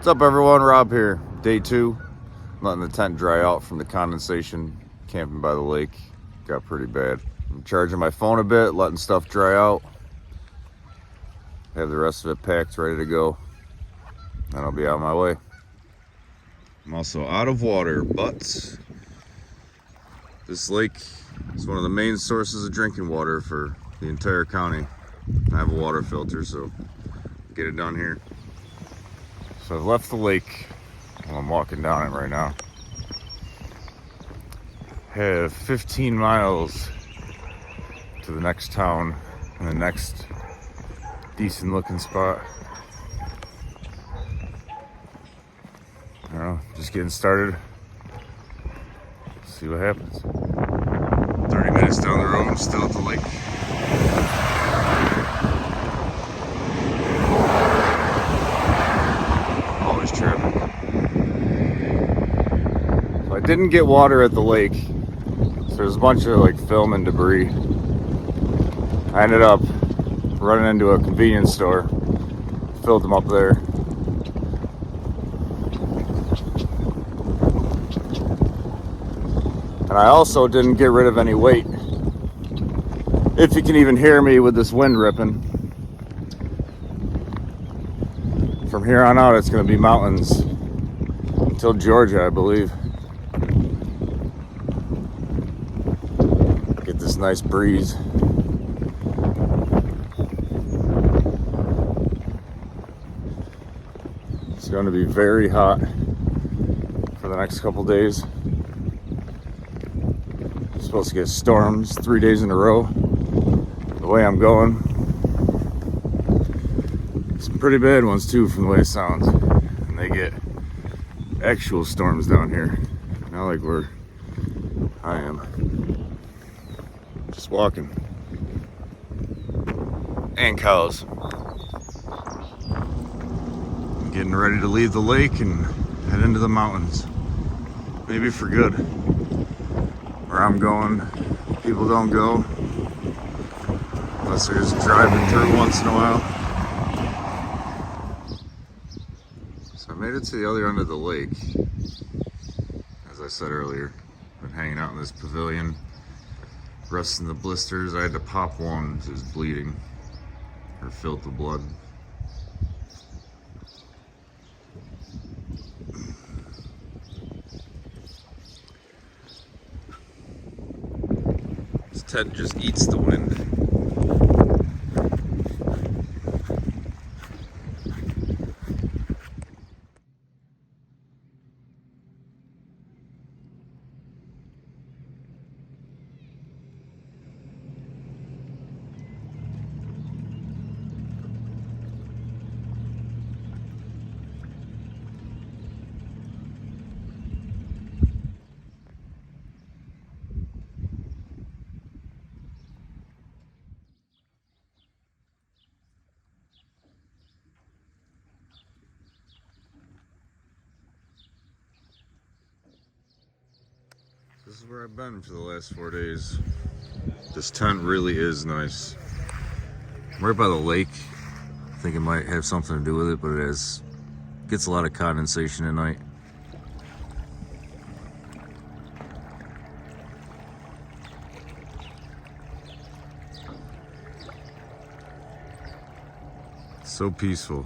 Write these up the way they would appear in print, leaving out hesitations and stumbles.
What's up, everyone? Rob here. Day 2. Letting the tent dry out from the condensation. Camping by the lake. Got pretty bad. I'm charging my phone a bit, letting stuff dry out. Have the rest of it packed, ready to go. And I'll be on my way. I'm also out of water, but this lake is one of the main sources of drinking water for the entire county. I have a water filter, so get it done here. So I've left the lake. I'm walking down it right now. Have 15 miles to the next town and the next decent looking spot. I don't know, just getting started. See what happens. 30 minutes down the road, I'm still at the lake. Always traffic. So I didn't get water at the lake. So there's a bunch of like film and debris. I ended up running into a convenience store, filled them up there. And I also didn't get rid of any weight. If you can even hear me with this wind ripping. From here on out, it's going to be mountains until Georgia, I believe. Get this nice breeze. It's going to be very hot for the next couple days. Supposed to get storms 3 days in a row. The way I'm going, some pretty bad ones too from the way it sounds. And they get actual storms down here, not like where I am. Just walking. And cows. I'm getting ready to leave the lake and head into the mountains. Maybe for good. Where I'm going, people don't go unless they're just driving through once in a while. So I made it to the other end of the lake. As I said earlier, been hanging out in this pavilion, resting the blisters. I had to pop one because it was bleeding or filled with blood. Ted just eats the wind. This is where I've been for the last 4 days. This tent really is nice. I'm right by the lake. I think it might have something to do with it, but gets a lot of condensation at night. So peaceful.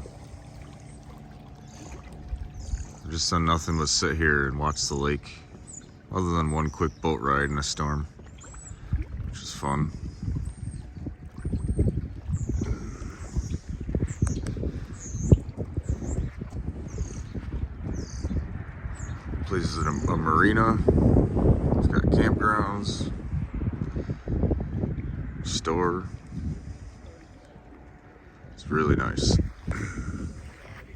I've just done nothing but sit here and watch the lake. Other than one quick boat ride in a storm, which is fun. The place is a marina. It's got campgrounds, store. It's really nice.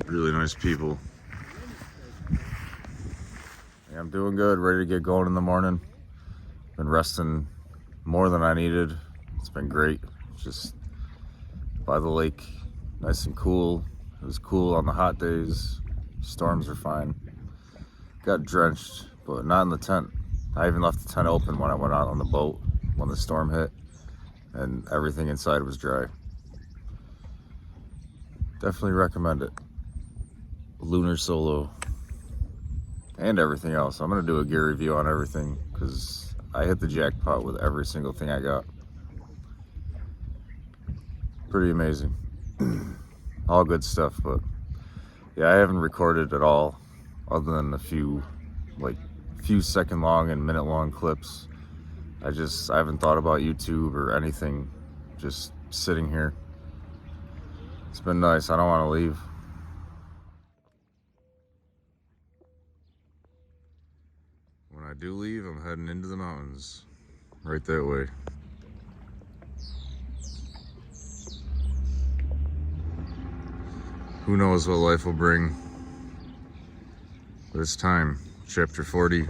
Really nice people. I'm doing good, ready to get going in the morning. Been resting more than I needed. It's been great. Just by the lake, nice and cool. It was cool on the hot days. Storms are fine. Got drenched, but not in the tent. I even left the tent open when I went out on the boat when the storm hit, and everything inside was dry. Definitely recommend it. lunar solo, and everything else. I'm gonna do a gear review on everything because I hit the jackpot with every single thing I got. Pretty amazing. All good stuff, but yeah, I haven't recorded at all other than a few second long and minute long clips. I haven't thought about YouTube or anything, just sitting here. It's been nice. I don't want to leave. When I do leave, I'm heading into the mountains, right that way. Who knows what life will bring, but it's time. Chapter 40.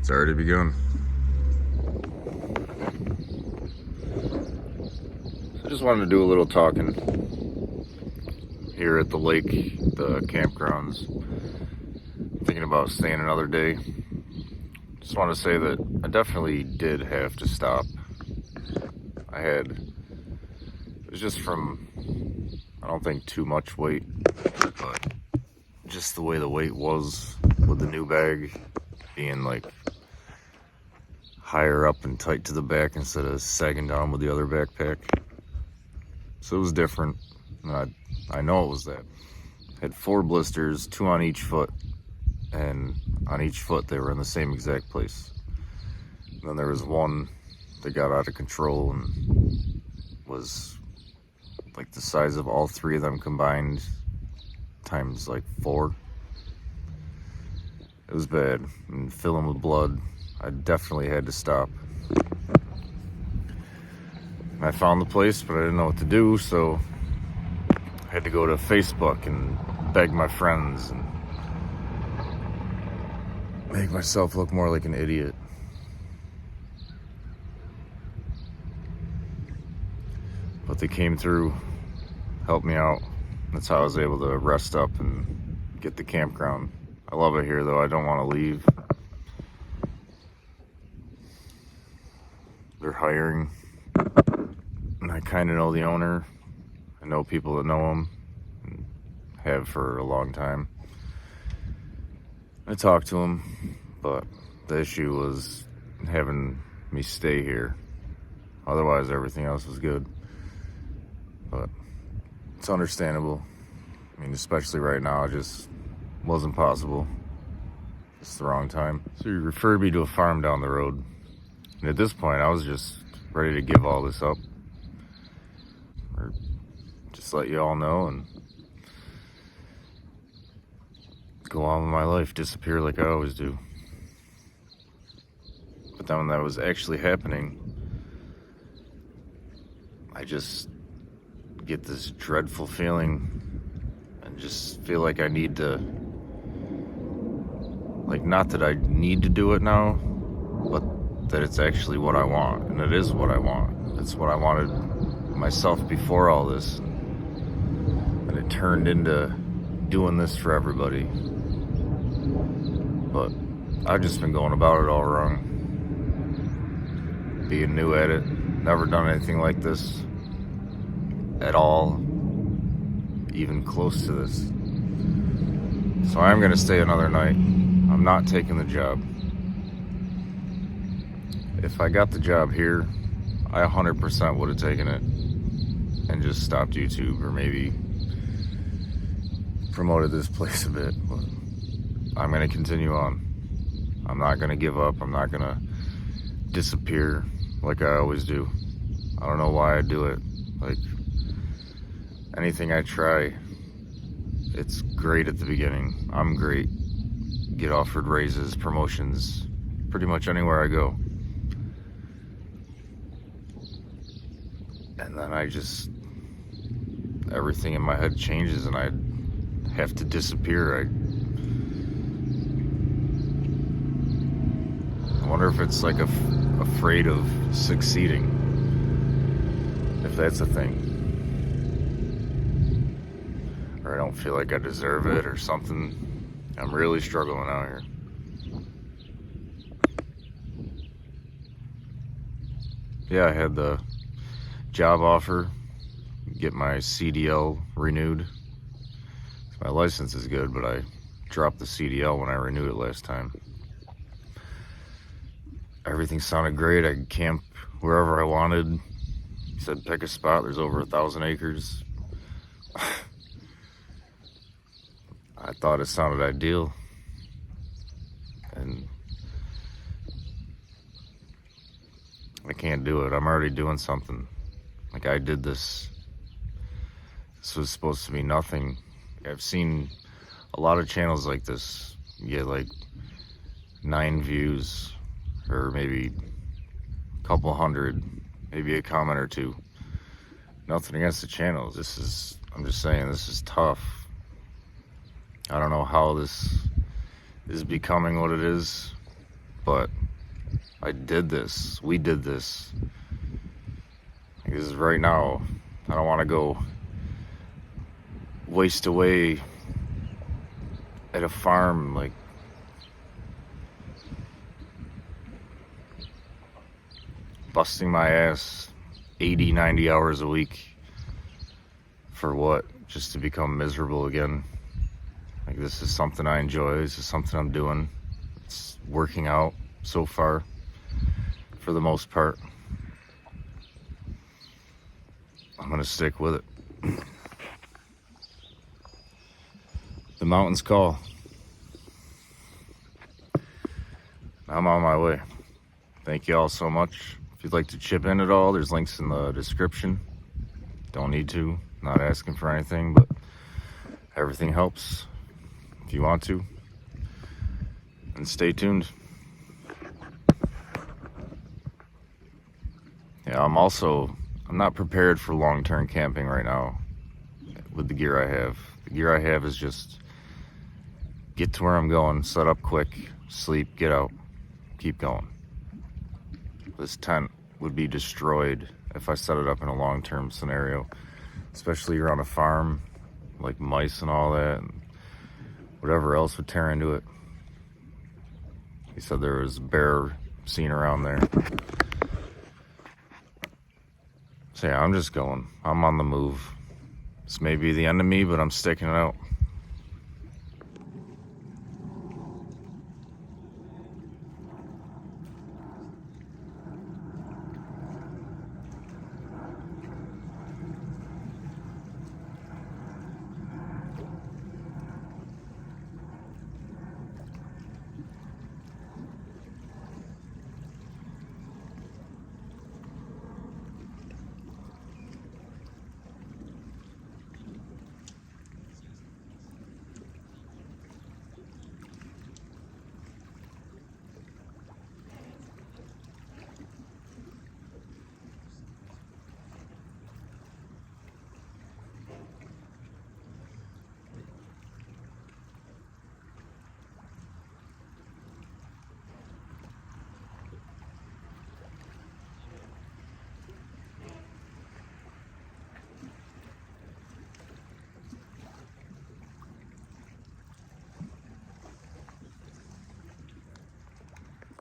It's already begun. I just wanted to do a little talking here at the lake, the campgrounds. Thinking about staying another day. Just want to say that I definitely did have to stop. It was just from, I don't think too much weight, but just the way the weight was with the new bag being like higher up and tight to the back instead of sagging down with the other backpack. So it was different. I know it was that. Had 4 blisters, 2 on each foot, and on each foot they were in the same exact place. And then there was one that got out of control and was like the size of all 3 of them combined times like 4. It was bad and filling with blood. I definitely had to stop. I found the place, but I didn't know what to do, so I had to go to Facebook and beg my friends and make myself look more like an idiot. But they came through, helped me out. That's how I was able to rest up and get the campground. I love it here, though. I don't want to leave. They're hiring, and I kind of know the owner. I know people that know him and have for a long time. I talked to him, but the issue was having me stay here. Otherwise, everything else was good. But it's understandable. I mean, especially right now, it just wasn't possible. It's the wrong time. So he referred me to a farm down the road. And at this point, I was just ready to give all this up. Or just let you all know and go on with my life, disappear like I always do. But then when that was actually happening, I just get this dreadful feeling and just feel like I need to, like, not that I need to do it now, but that it's actually what I want, and it is what I want. It's what I wanted myself before all this, and it turned into doing this for everybody. But I've just been going about it all wrong. Being new at it, never done anything like this at all, even close to this. So I'm gonna stay another night. I'm not taking the job. If I got the job here, I 100% would have taken it and just stopped YouTube, or maybe promoted this place a bit. But I'm gonna continue on. I'm not gonna give up. I'm not gonna disappear like I always do. I don't know why I do it. Like, anything I try, it's great at the beginning. I'm great. Get offered raises, promotions, pretty much anywhere I go. And then everything in my head changes and I have to disappear. I wonder if it's like afraid of succeeding, if that's a thing. Or I don't feel like I deserve it or something. I'm really struggling out here. Yeah, I had the job offer get my CDL renewed. My license is good, but I dropped the CDL when I renewed it last time. Everything sounded great. I could camp wherever I wanted. He said pick a spot. There's over 1,000 acres. I thought it sounded ideal. And I can't do it. I'm already doing something. Like, I did this. This was supposed to be nothing. I've seen a lot of channels like this. You get like 9 views, or maybe a couple hundred, maybe a comment or two. Nothing against the channels. I'm just saying, this is tough. I don't know how this is becoming what it is, but I did this. We did this. Because right now, I don't want to go waste away at a farm, like, busting my ass 80, 90 hours a week for what? Just to become miserable again. Like, this is something I enjoy. This is something I'm doing. It's working out so far, for the most part. I'm gonna stick with it. The mountains call. I'm on my way. Thank you all so much. If you'd like to chip in at all, there's links in the description. Don't need to. Not asking for anything, but everything helps if you want to. And stay tuned. Yeah, I'm not prepared for long-term camping right now with the gear I have. The gear I have is just get to where I'm going, set up quick, sleep, get out, keep going. This tent would be destroyed if I set it up in a long-term scenario, especially you're on a farm, like mice and all that, and whatever else would tear into it. He said there was bear seen around there. So yeah, I'm just going. I'm on the move. This may be the end of me, but I'm sticking it out.